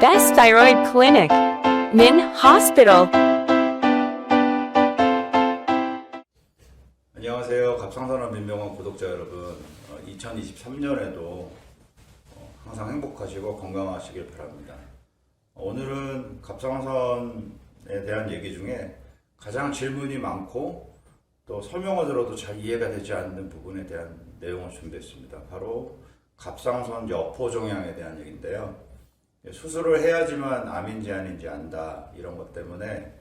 Best Thyroid Clinic. Min Hospital. 안녕하세요. 갑상선암 민병원 구독자 여러분. 2023년에도 항상 행복하시고 건강하시길 바랍니다. 오늘은 갑상선에 대한 얘기 중에 가장 질문이 많고 또 설명을 들어도 잘 이해가 되지 않는 부분에 대한 내용을 준비했습니다. 바로 갑상선 여포 종양에 대한 얘기인데요. 수술을 해야지만 암인지 아닌지 안다, 이런 것 때문에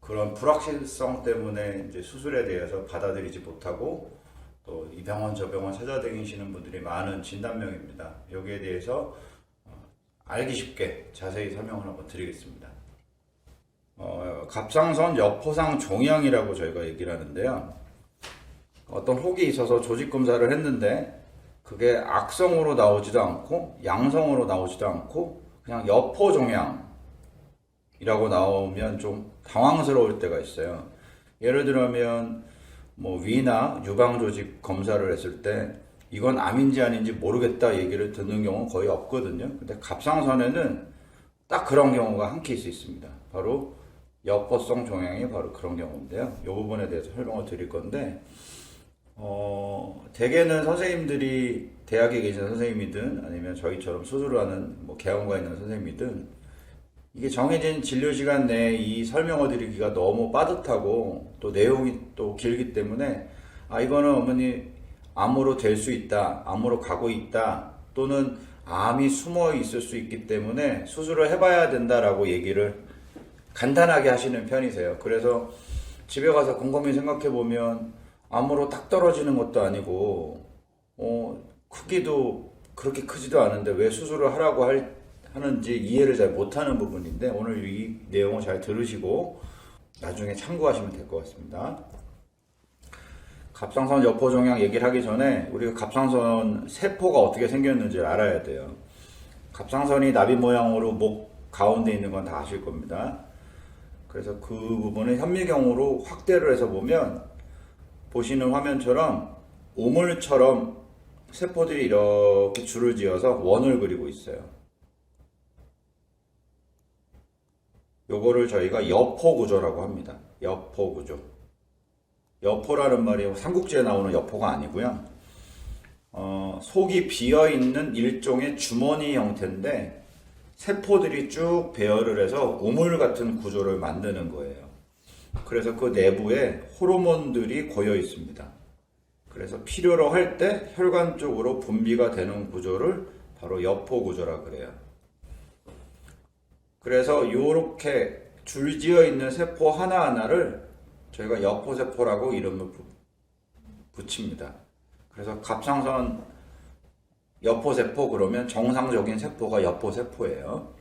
그런 불확실성 때문에 이제 수술에 대해서 받아들이지 못하고 또 이 병원 저 병원 찾아다니시는 분들이 많은 진단명입니다. 여기에 대해서 알기 쉽게 자세히 설명을 한번 드리겠습니다. 갑상선 여포상 종양이라고 저희가 얘기를 하는데요. 어떤 혹이 있어서 조직 검사를 했는데 그게 악성으로 나오지도 않고 양성으로 나오지도 않고 그냥 여포 종양이라고 나오면 좀 당황스러울 때가 있어요. 예를 들면 뭐 위나 유방 조직 검사를 했을 때 이건 암인지 아닌지 모르겠다 얘기를 듣는 경우는 거의 없거든요. 근데 갑상선에는 딱 그런 경우가 한 케이스 있습니다. 바로 여포성 종양이 바로 그런 경우인데요. 이 부분에 대해서 설명을 드릴 건데, 대개는 선생님들이 대학에 계신 선생님이든 아니면 저희처럼 수술을 하는 뭐 개원과에 있는 선생님이든 이게 정해진 진료 시간 내에 이 설명을 드리기가 너무 빠듯하고 또 내용이 또 길기 때문에 이거는 어머니 암으로 될 수 있다, 암으로 가고 있다, 또는 암이 숨어 있을 수 있기 때문에 수술을 해봐야 된다라고 얘기를 간단하게 하시는 편이세요. 그래서 집에 가서 곰곰이 생각해 보면 암으로 딱 떨어지는 것도 아니고 크기도 그렇게 크지도 않은데 왜 수술을 하라고 하는지 이해를 잘 못하는 부분인데, 오늘 이 내용을 잘 들으시고 나중에 참고하시면 될 것 같습니다. 갑상선 여포 종양 얘기를 하기 전에 우리가 갑상선 세포가 어떻게 생겼는지 알아야 돼요. 갑상선이 나비 모양으로 목 가운데 있는 건 다 아실 겁니다. 그래서 그 부분을 현미경으로 확대를 해서 보면 보시는 화면처럼 우물처럼 세포들이 이렇게 줄을 지어서 원을 그리고 있어요. 요거를 저희가 여포 구조라고 합니다. 여포 구조. 여포라는 말이 삼국지에 나오는 여포가 아니고요. 속이 비어있는 일종의 주머니 형태인데 세포들이 쭉 배열을 해서 우물 같은 구조를 만드는 거예요. 그래서 그 내부에 호르몬들이 고여 있습니다. 그래서 필요로 할 때 혈관 쪽으로 분비가 되는 구조를 바로 여포 구조라 그래요. 그래서 이렇게 줄지어 있는 세포 하나하나를 저희가 여포세포라고 이름을 붙입니다. 그래서 갑상선 여포세포 그러면 정상적인 세포가 여포세포예요.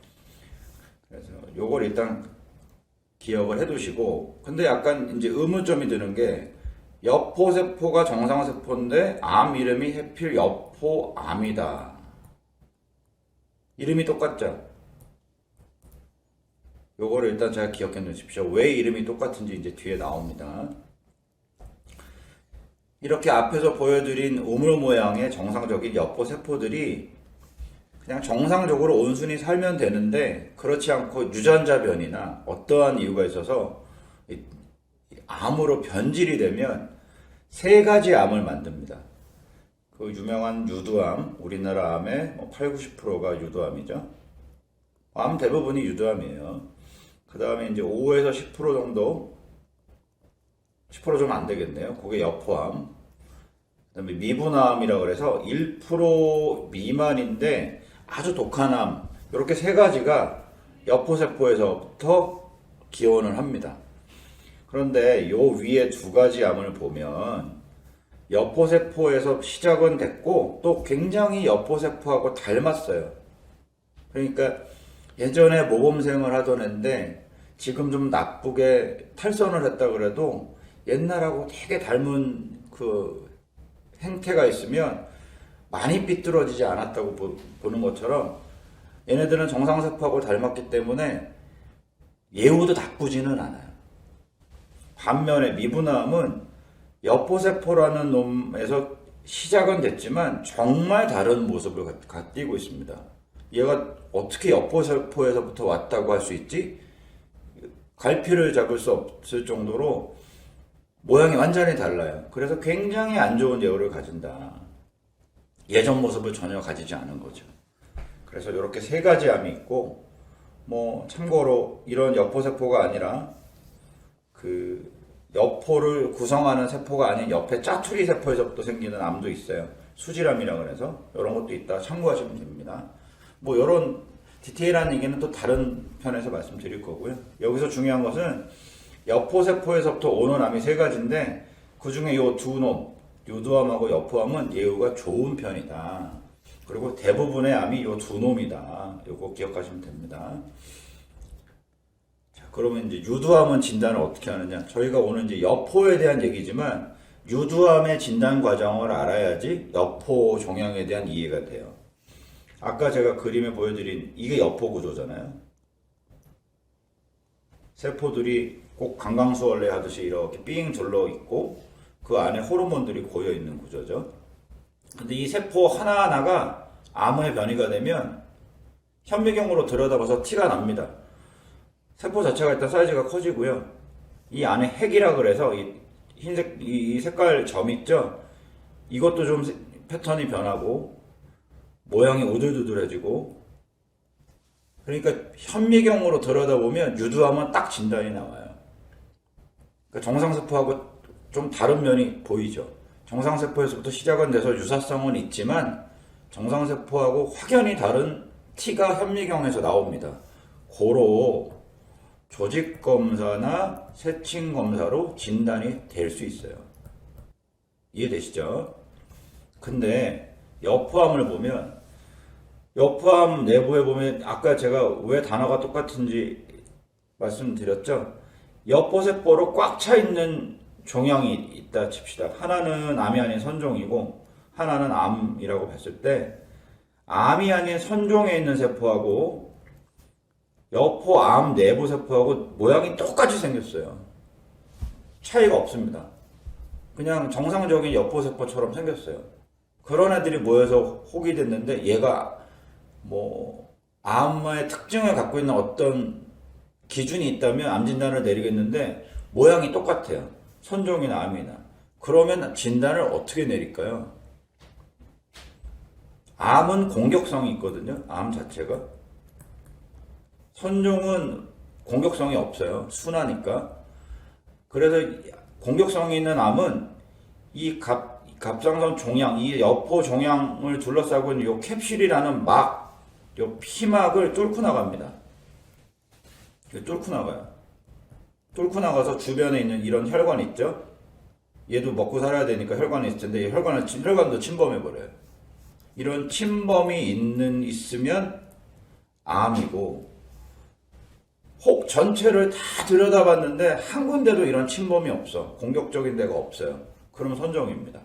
그래서 요걸 일단 기억을 해두시고, 근데 약간 이제 의문점이 드는 게 여포세포가 정상세포인데 암 이름이 해필 여포암이다. 이름이 똑같죠? 요거를 일단 잘 기억해 놓으십시오. 왜 이름이 똑같은지 이제 뒤에 나옵니다. 이렇게 앞에서 보여드린 우물 모양의 정상적인 여포세포들이 그냥 정상적으로 온순히 살면 되는데 그렇지 않고 유전자 변이나 어떠한 이유가 있어서 암으로 변질이 되면 세 가지 암을 만듭니다. 그 유명한 유두암, 우리나라 암의 8, 90%가 유두암이죠. 암 대부분이 유두암이에요. 그 다음에 이제 5에서 10% 정도, 10% 좀 안 되겠네요. 그게 여포암. 그 다음에 미분암이라고 해서 1% 미만인데 아주 독한 암. 이렇게 세 가지가 여포세포에서부터 기원을 합니다. 그런데 요 위에 두 가지 암을 보면 여포세포에서 시작은 됐고 또 굉장히 여포세포하고 닮았어요. 그러니까 예전에 모범생을 하던 애인데 지금 좀 나쁘게 탈선을 했다 그래도 옛날하고 되게 닮은 그 행태가 있으면 많이 삐뚤어지지 않았다고 보는 것처럼 얘네들은 정상세포하고 닮았기 때문에 예후도 나쁘지는 않아요. 반면에 미분암은 여포세포라는 놈에서 시작은 됐지만 정말 다른 모습을 띠고 있습니다. 얘가 어떻게 여포세포에서부터 왔다고 할 수 있지? 갈피를 잡을 수 없을 정도로 모양이 완전히 달라요. 그래서 굉장히 안 좋은 예후를 가진다. 예전 모습을 전혀 가지지 않은 거죠. 그래서 이렇게 세 가지 암이 있고, 뭐 참고로 이런 여포세포가 아니라 그 여포를 구성하는 세포가 아닌 옆에 짜투리 세포에서부터 생기는 암도 있어요. 수질암이라 그래서 이런 것도 있다 참고하시면 됩니다. 뭐 이런 디테일한 얘기는 또 다른 편에서 말씀드릴 거고요. 여기서 중요한 것은 여포세포에서부터 오는 암이 세 가지인데 그 중에 이 두 놈, 유두암하고 여포암은 예후가 좋은 편이다. 그리고 대부분의 암이 이 두 놈이다. 이거 기억하시면 됩니다. 자, 그러면 이제 유두암은 진단을 어떻게 하느냐? 저희가 오늘 이제 여포에 대한 얘기지만 유두암의 진단 과정을 알아야지 여포 종양에 대한 이해가 돼요. 아까 제가 그림에 보여드린 이게 여포 구조잖아요. 세포들이 꼭 강강수월래 하듯이 이렇게 삥 둘러 있고 그 안에 호르몬들이 고여 있는 구조죠. 근데 이 세포 하나하나가 암의 변이가 되면 현미경으로 들여다봐서 티가 납니다. 세포 자체가 일단 사이즈가 커지고요. 이 안에 핵이라 그래서 이 흰색 이 색깔 점 있죠. 이것도 좀 패턴이 변하고 모양이 오돌도돌해지고, 그러니까 현미경으로 들여다보면 유두암은 딱 진단이 나와요. 그러니까 정상세포하고 좀 다른 면이 보이죠. 정상세포에서부터 시작은 돼서 유사성은 있지만 정상세포하고 확연히 다른 티가 현미경에서 나옵니다. 고로 조직검사나 세침검사로 진단이 될 수 있어요. 이해되시죠? 근데 여포암을 보면 여포암 내부에 보면 아까 제가 왜 단어가 똑같은지 말씀드렸죠? 여포세포로 꽉 차 있는 종양이 있다 칩시다. 하나는 암이 아닌 선종이고 하나는 암이라고 봤을 때 암이 아닌 선종에 있는 세포하고 여포암 내부 세포하고 모양이 똑같이 생겼어요. 차이가 없습니다. 그냥 정상적인 여포세포처럼 생겼어요. 그런 애들이 모여서 혹이 됐는데 얘가 뭐 암의 특징을 갖고 있는 어떤 기준이 있다면 암 진단을 내리겠는데 모양이 똑같아요. 선종이나 암이나. 그러면 진단을 어떻게 내릴까요? 암은 공격성이 있거든요. 암 자체가. 선종은 공격성이 없어요. 순하니까. 그래서 공격성이 있는 암은 이 갑상선 종양, 이 여포 종양을 둘러싸고 있는 이 캡슐이라는 막, 이 피막을 뚫고 나갑니다. 뚫고 나가요. 뚫고 나가서 주변에 있는 이런 혈관 있죠? 얘도 먹고 살아야 되니까 혈관이 있을 텐데, 이 혈관도 침범해버려요. 이런 침범이 있으면 암이고, 혹 전체를 다 들여다봤는데 한 군데도 이런 침범이 없어. 공격적인 데가 없어요. 그럼 선종입니다.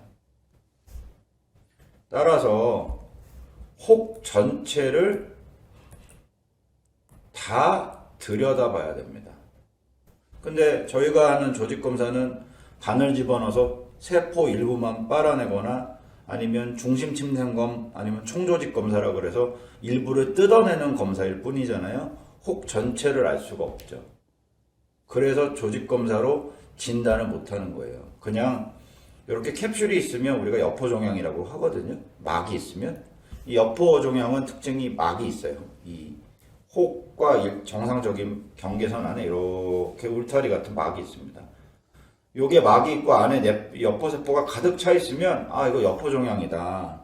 따라서 혹 전체를 다 들여다봐야 됩니다. 근데 저희가 하는 조직검사는 간을 집어넣어서 세포 일부만 빨아내거나 아니면 중심 침생검 아니면 총조직 검사라 그래서 일부를 뜯어내는 검사일 뿐이잖아요. 혹 전체를 알 수가 없죠. 그래서 조직검사로 진단을 못하는 거예요. 그냥 이렇게 캡슐이 있으면 우리가 여포종양이라고 하거든요. 막이 있으면. 이 여포종양은 특징이 막이 있어요. 이 혹과 정상적인 경계선 안에 이렇게 울타리 같은 막이 있습니다. 요게 막이 있고 안에 여포세포가 가득 차 있으면 아 이거 여포종양이다.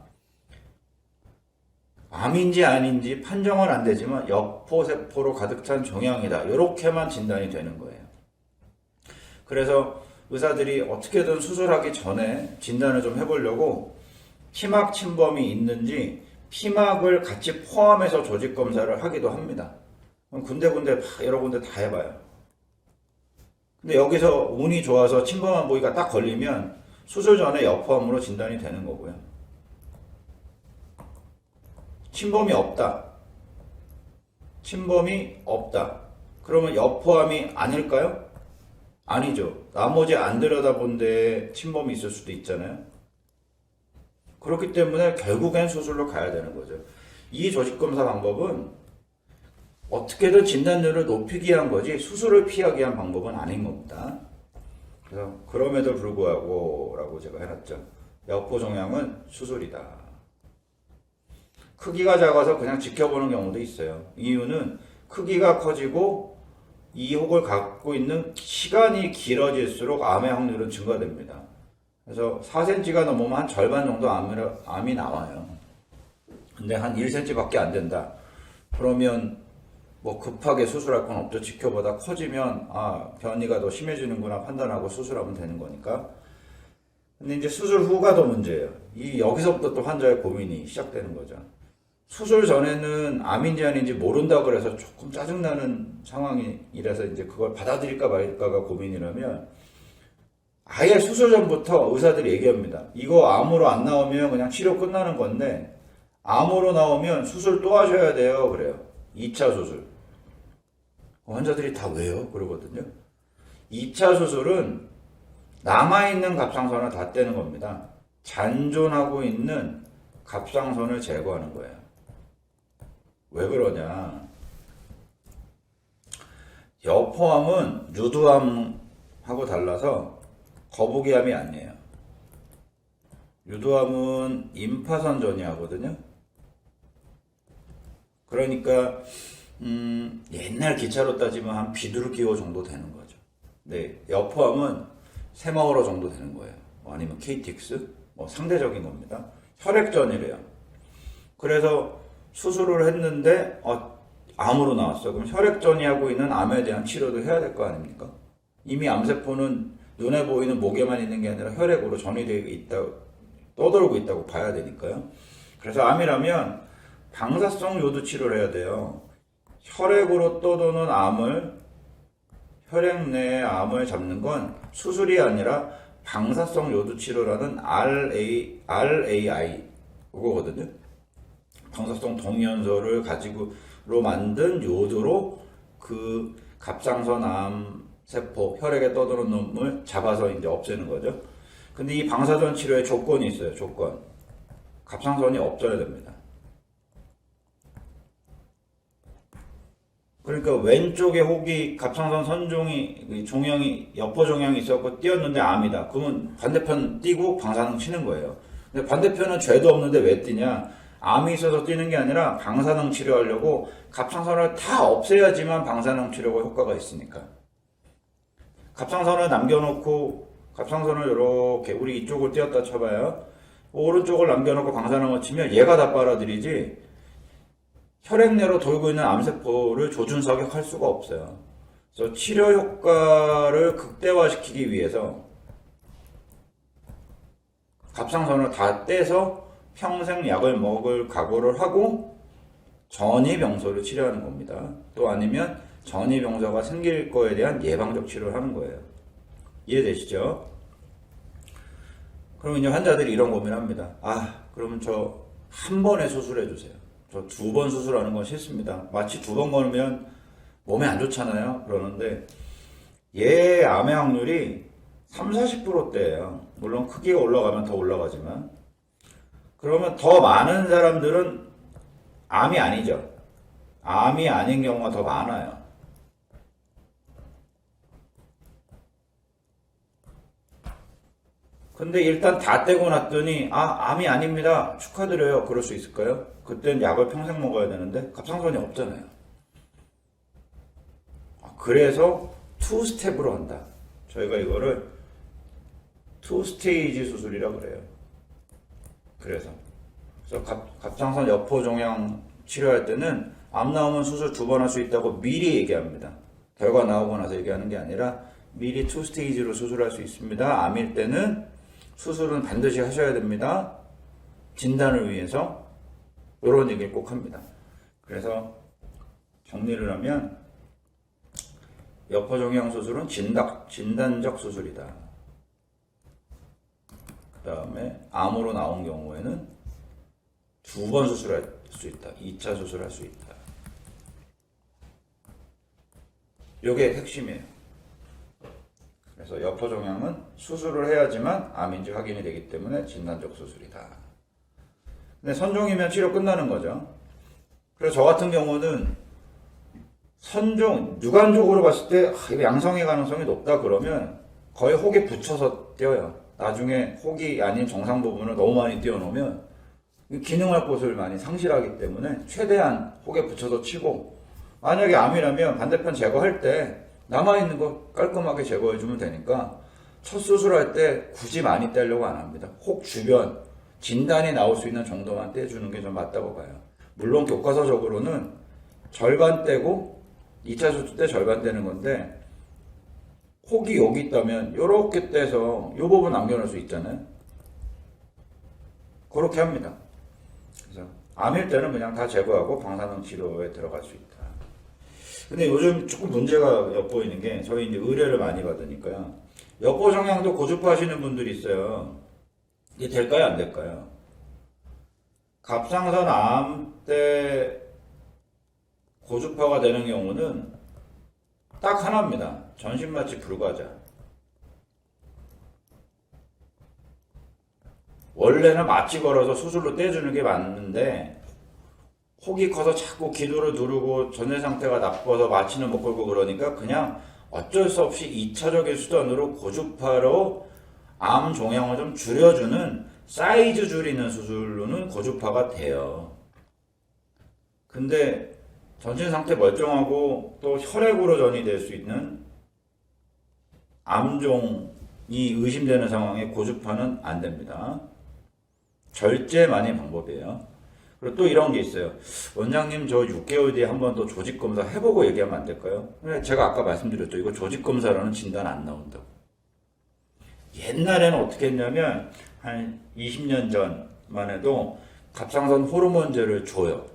암인지 아닌지 판정은 안 되지만 여포세포로 가득 찬 종양이다. 이렇게만 진단이 되는 거예요. 그래서 의사들이 어떻게든 수술하기 전에 진단을 좀 해보려고 피막 침범이 있는지 피막을 같이 포함해서 조직검사를 하기도 합니다. 군데군데 여러 군데 다 해봐요. 근데 여기서 운이 좋아서 침범한 부위가 딱 걸리면 수술 전에 여포암으로 진단이 되는 거고요. 침범이 없다. 침범이 없다. 그러면 여포암이 아닐까요? 아니죠. 나머지 안 들여다본 데에 침범이 있을 수도 있잖아요. 그렇기 때문에 결국엔 수술로 가야 되는 거죠. 이 조직검사 방법은 어떻게든 진단율을 높이기 위한 거지 수술을 피하기 위한 방법은 아닌 겁니다. 그래서 그럼에도 불구하고 라고 제가 해놨죠. 여포종양은 수술이다. 크기가 작아서 그냥 지켜보는 경우도 있어요. 이유는 크기가 커지고 이 혹을 갖고 있는 시간이 길어질수록 암의 확률은 증가됩니다. 그래서 4cm가 넘으면 한 절반 정도 암이 나와요. 근데 한 1cm 밖에 안 된다. 그러면 뭐 급하게 수술할 건 없죠. 지켜보다 커지면 변이가 더 심해지는구나 판단하고 수술하면 되는 거니까. 근데 이제 수술 후가 더 문제예요. 여기서부터 또 환자의 고민이 시작되는 거죠. 수술 전에는 암인지 아닌지 모른다 그래서 조금 짜증나는 상황이라서 이제 그걸 받아들일까 말까가 고민이라면 아예 수술 전부터 의사들이 얘기합니다. 이거 암으로 안 나오면 그냥 치료 끝나는 건데 암으로 나오면 수술 또 하셔야 돼요. 그래요. 2차 수술. 환자들이 다 왜요? 그러거든요. 2차 수술은 남아있는 갑상선을 다 떼는 겁니다. 잔존하고 있는 갑상선을 제거하는 거예요. 왜 그러냐? 여포암은 유두암하고 달라서 거북이암이 아니에요. 유두암은 임파선 전이하거든요. 그러니까 옛날 기차로 따지면 한 비둘기호 정도 되는 거죠. 네, 여포암은 새마을호 정도 되는 거예요. 아니면 KTX, 상대적인 겁니다. 혈액전이래요. 그래서 수술을 했는데 암으로 나왔어. 그럼 혈액전이 하고 있는 암에 대한 치료도 해야 될 거 아닙니까? 이미 암세포는 눈에 보이는 목에만 있는 게 아니라 혈액으로 전이되어 있다, 떠돌고 있다고 봐야 되니까요. 그래서 암이라면 방사성 요드 치료를 해야 돼요. 혈액으로 떠도는 암을, 혈액 내의 암을 잡는 건 수술이 아니라 방사성 요드 치료라는 RAI 그거거든요. 방사성 동위원소를 가지고로 만든 요드로 그 갑상선 암 세포, 혈액에 떠도는 놈을 잡아서 이제 없애는 거죠. 근데 이 방사선 치료에 조건이 있어요. 조건. 갑상선이 없어야 됩니다. 그러니까 왼쪽에 혹이 갑상선 선종이 종양이 여포 종양이 있었고 띄었는데 암이다. 그러면 반대편 띄고 방사능 치는 거예요. 근데 반대편은 죄도 없는데 왜 띄냐? 암이 있어서 뛰는 게 아니라 방사능 치료하려고 갑상선을 다 없애야지만 방사능 치료가 효과가 있으니까. 갑상선을 남겨놓고 갑상선을 이렇게 우리 이쪽을 띄었다 쳐봐요. 오른쪽을 남겨놓고 방사능을 치면 얘가 다 빨아들이지 혈액 내로 돌고 있는 암세포를 조준사격할 수가 없어요. 그래서 치료 효과를 극대화시키기 위해서 갑상선을 다 떼서 평생 약을 먹을 각오를 하고 전이병소를 치료하는 겁니다. 또 아니면 전이병소가 생길 거에 대한 예방적 치료를 하는 거예요. 이해되시죠? 그럼 이제 환자들이 이런 고민을 합니다. 그러면 저 한 번에 수술해 주세요. 저 2번 수술하는 건 싫습니다. 마치 2번 걸으면 몸에 안 좋잖아요. 그러는데 얘 암의 확률이 30-40%대예요. 물론 크기가 올라가면 더 올라가지만 그러면 더 많은 사람들은 암이 아니죠. 암이 아닌 경우가 더 많아요. 근데 일단 다 떼고 났더니 암이 아닙니다. 축하드려요. 그럴 수 있을까요? 그땐 약을 평생 먹어야 되는데 갑상선이 없잖아요. 그래서 2스텝으로 한다. 저희가 이거를 2스테이지 수술이라고 그래요. 그래서 갑상선 여포 종양 치료할 때는 암 나오면 수술 2번 할 수 있다고 미리 얘기합니다. 결과 나오고 나서 얘기하는 게 아니라 미리 2스테이지로 수술할 수 있습니다. 암일 때는 수술은 반드시 하셔야 됩니다. 진단을 위해서 이런 얘기를 꼭 합니다. 그래서 정리를 하면 여포종양 수술은 진단적 수술이다. 그 다음에 암으로 나온 경우에는 2번 수술할 수 있다. 2차 수술할 수 있다. 이게 핵심이에요. 그래서 여포종양은 수술을 해야지만 암인지 확인이 되기 때문에 진단적 수술이다. 근데 선종이면 치료 끝나는 거죠. 그래서 저 같은 경우는 육안적으로 봤을 때 이거 양성의 가능성이 높다 그러면 거의 혹에 붙여서 떼어요. 나중에 혹이 아닌 정상 부분을 너무 많이 떼어놓으면 기능할 곳을 많이 상실하기 때문에 최대한 혹에 붙여서 치고, 만약에 암이라면 반대편 제거할 때 남아있는 거 깔끔하게 제거해주면 되니까 첫 수술할 때 굳이 많이 떼려고 안 합니다. 혹 주변 진단이 나올 수 있는 정도만 떼주는 게 좀 맞다고 봐요. 물론 교과서적으로는 절반 떼고 2차 수술 때 절반 떼는 건데, 혹이 여기 있다면 이렇게 떼서 이 부분 남겨놓을 수 있잖아요. 그렇게 합니다. 그래서 암일 때는 그냥 다 제거하고 방사능 치료에 들어갈 수 있다. 근데 요즘 조금 문제가 엿보이는 게, 저희 이제 의뢰를 많이 받으니까요. 여포 종양도 고주파하시는 분들이 있어요. 이게 될까요, 안 될까요? 갑상선 암 때 고주파가 되는 경우는 딱 하나입니다. 전신마취 불가자. 원래는 마취 걸어서 수술로 떼주는 게 맞는데, 혹이 커서 자꾸 기도를 누르고 전제 상태가 나빠서 마취는 못 걸고 그러니까 그냥 어쩔 수 없이 2차적인 수단으로 고주파로 암 종양을 좀 줄여주는 사이즈 줄이는 수술로는 고주파가 돼요. 근데 전신 상태 멀쩡하고 또 혈액으로 전이될 수 있는 암종이 의심되는 상황에 고주파는 안 됩니다. 절제만이 방법이에요. 그리고 또 이런 게 있어요. 원장님, 저 6개월 뒤에 한 번 더 조직검사 해보고 얘기하면 안 될까요? 제가 아까 말씀드렸죠. 이거 조직검사라는 진단 안 나온다고. 옛날에는 어떻게 했냐면 한 20년 전만 해도 갑상선 호르몬제를 줘요.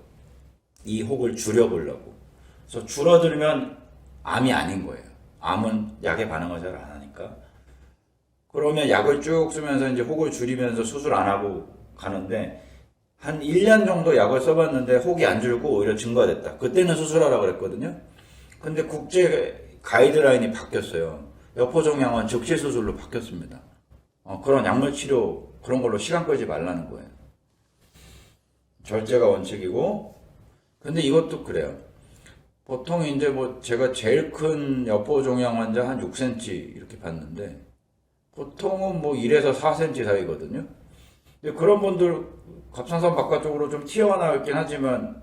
이 혹을 줄여보려고. 그래서 줄어들면 암이 아닌 거예요. 암은 약에 반응을 잘 안 하니까. 그러면 약을 쭉 쓰면서 이제 혹을 줄이면서 수술 안 하고 가는데, 한 1년 정도 약을 써봤는데 혹이 안 줄고 오히려 증가됐다. 그때는 수술하라고 그랬거든요. 근데 국제 가이드라인이 바뀌었어요. 여포종양은 즉시 수술로 바뀌었습니다. 그런 약물 치료 그런 걸로 시간 끌지 말라는 거예요. 절제가 원칙이고. 근데 이것도 그래요. 보통 이제 뭐 제가 제일 큰 여포종양 환자 한 6cm 이렇게 봤는데, 보통은 뭐 1에서 4cm 사이거든요. 근데 그런 분들 갑상선 바깥쪽으로 좀 튀어나와 있긴 하지만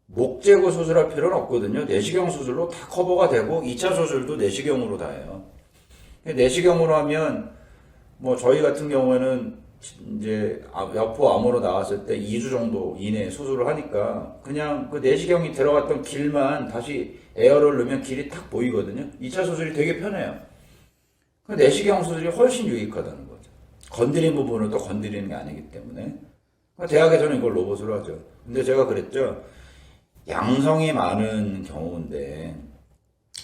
목 제거 수술할 필요는 없거든요. 내시경 수술로 다 커버가 되고 2차 수술도 내시경으로 다 해요. 내시경으로 하면 뭐 저희 같은 경우에는 이제 여포 암으로 나왔을 때 2주 정도 이내에 수술을 하니까 그냥 그 내시경이 들어갔던 길만 다시 에어를 넣으면 길이 탁 보이거든요. 2차 수술이 되게 편해요. 그 내시경 수술이 훨씬 유익하다는 거죠. 건드린 부분을 또 건드리는 게 아니기 때문에. 대학에서는 이걸 로봇으로 하죠. 근데 제가 그랬죠. 양성이 많은 경우인데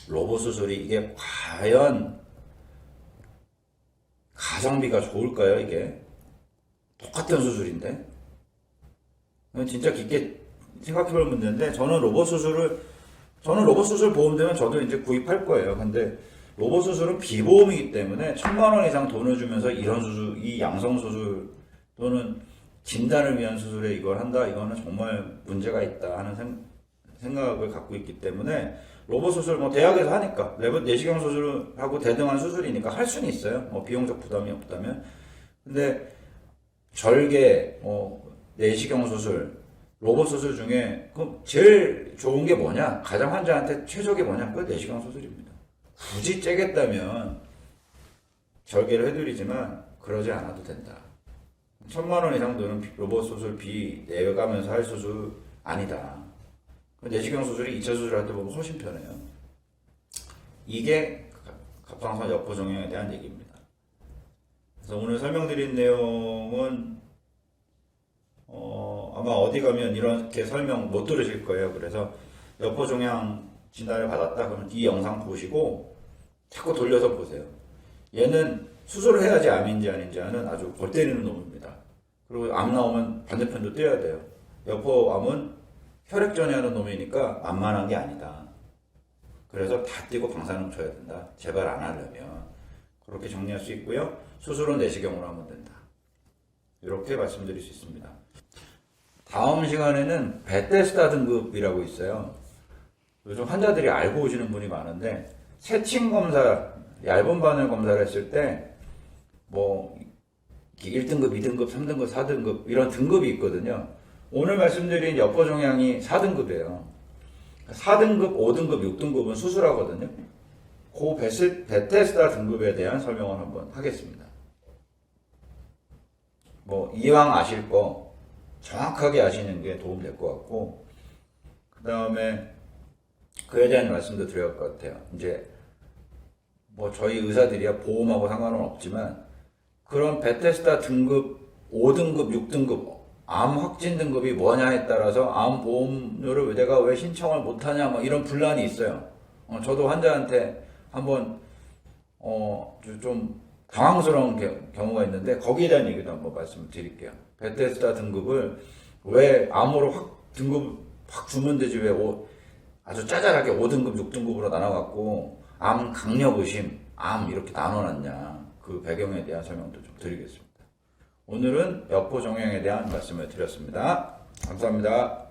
로봇 수술이 이게 과연 가성비가 좋을까요, 이게? 똑같은 수술인데? 진짜 깊게 생각해 볼 문제인데, 저는 로봇 수술 보험되면 저도 이제 구입할 거예요. 근데 로봇 수술은 비보험이기 때문에 1,000만 원 이상 돈을 주면서 이런 수술, 이 양성 수술 또는 진단을 위한 수술에 이걸 한다? 이거는 정말 문제가 있다 하는 생각을 갖고 있기 때문에 로봇 수술 뭐 대학에서 하니까 내시경 수술하고 대등한 수술이니까 할 수는 있어요. 뭐 비용적 부담이 없다면. 근데 절개, 내시경 수술, 로봇 수술 중에 그 제일 좋은 게 뭐냐? 가장 환자한테 최적이 뭐냐? 그 내시경 수술입니다. 굳이 째겠다면 절개를 해드리지만 그러지 않아도 된다. 1,000만 원 이상 드는 로봇 수술비 내가면서 할 수술 아니다. 내시경 수술이 2차 수술할 때 보면 훨씬 편해요. 이게 갑상선 여포종양에 대한 얘기입니다. 그래서 오늘 설명드린 내용은 아마 어디 가면 이렇게 설명 못 들으실 거예요. 그래서 여포종양 진단을 받았다 그러면 이 영상 보시고 자꾸 돌려서 보세요. 얘는 수술을 해야지 암인지 아닌지 하는 아주 골 때리는 놈입니다. 그리고 암 나오면 반대편도 떼야 돼요. 여포암은 혈액전이하는 놈이니까 만만한 게 아니다. 그래서 다 떼고 방사능 쳐야 된다. 제발 안 하려면. 그렇게 정리할 수 있고요. 수술은 내시경으로 하면 된다. 이렇게 말씀드릴 수 있습니다. 다음 시간에는 베테스다 등급이라고 있어요. 요즘 환자들이 알고 오시는 분이 많은데 세침 검사, 얇은 바늘 검사를 했을 때 뭐 1등급, 2등급, 3등급, 4등급 이런 등급이 있거든요. 오늘 말씀드린 여포종양이 4등급이에요. 4등급, 5등급, 6등급은 수술하거든요. 그 베테스다 등급에 대한 설명을 한번 하겠습니다. 뭐 이왕 아실 거 정확하게 아시는 게 도움 될 것 같고, 그 다음에 그에 대한 말씀도 드려야 할 것 같아요. 이제 뭐 저희 의사들이야 보험하고 상관은 없지만 그런 베테스다 등급 5등급, 6등급 암 확진 등급이 뭐냐에 따라서 암 보험료를 내가 왜 신청을 못하냐 뭐 이런 분란이 있어요. 저도 환자한테 한번 좀 당황스러운 경우가 있는데 거기에 대한 얘기도 한번 말씀을 드릴게요. 베테스다 등급을 왜 암으로 등급 확 주면 되지 왜 아주 짜잘하게 5등급, 6등급으로 나눠갖고 암 강력 의심, 암 이렇게 나눠놨냐 그 배경에 대한 설명도 좀 드리겠습니다. 오늘은 여포 종양에 대한 말씀을 드렸습니다. 감사합니다.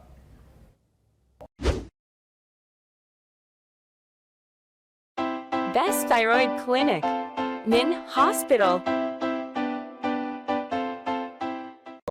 Best Thyroid Clinic. Nin Hospital.